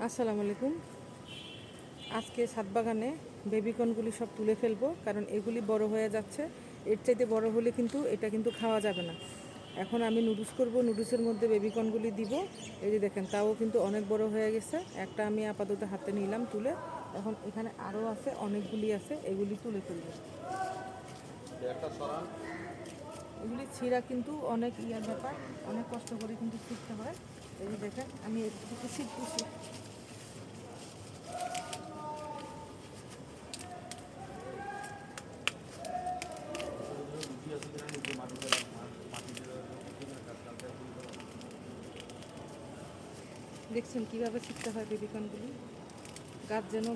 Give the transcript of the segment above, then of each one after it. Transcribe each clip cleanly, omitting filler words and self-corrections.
আসসালামু আলাইকুম। আজকে ছাদ বাগানে বেবিকর্নগুলি সব তুলে ফেলবো, কারণ এগুলি বড় হয়ে যাচ্ছে। এর চাইতে বড় হলে কিন্তু এটা কিন্তু খাওয়া যাবে না। এখন আমি নুডলস করব, নুডলসের মধ্যে বেবিকর্নগুলি দিব। এই যে দেখেন, তাও কিন্তু অনেক বড় হয়ে গেছে। একটা আমি আপাতত হাতে নিলাম তুলে। এখন এখানে আরও আছে, অনেকগুলি আছে, এগুলি তুলে ফেলবো। এগুলি ছিঁড়া কিন্তু অনেক ইয়ার ব্যাপার, অনেক কষ্ট করে কিন্তু ছিঁড়তে হয়। এই যে দেখেন, আমি একটু ছিঁড়তেছি। দেখছেন কীভাবে ছিঁড়তে হয় বেবিকর্নগুলি,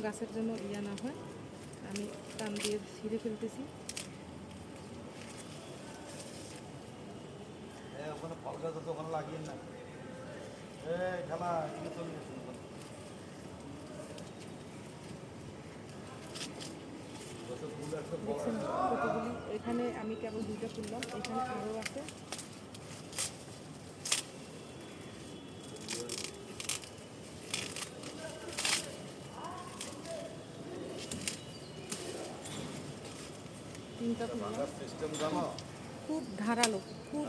গাছের জন্য ইয়া না হয়। আমি টান দিয়ে ছিঁড়ে ফেলতেছি। দেখছেন কতগুলি, এখানে আমি কেবল দুইটা তুললাম, এখানে আরও আছে। তিনটা তুললাম। খুব ধারালো, খুব,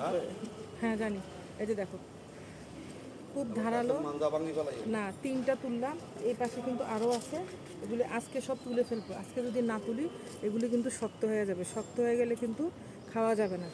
হ্যাঁ জানি। এই যে দেখো, খুব ধারালো। না, তিনটা তুললাম, এই পাশে কিন্তু আরও আছে। এগুলি আজকে সব তুলে ফেলবো। আজকে যদি না তুলি, এগুলি কিন্তু শক্ত হয়ে যাবে। শক্ত হয়ে গেলে কিন্তু খাওয়া যাবে না।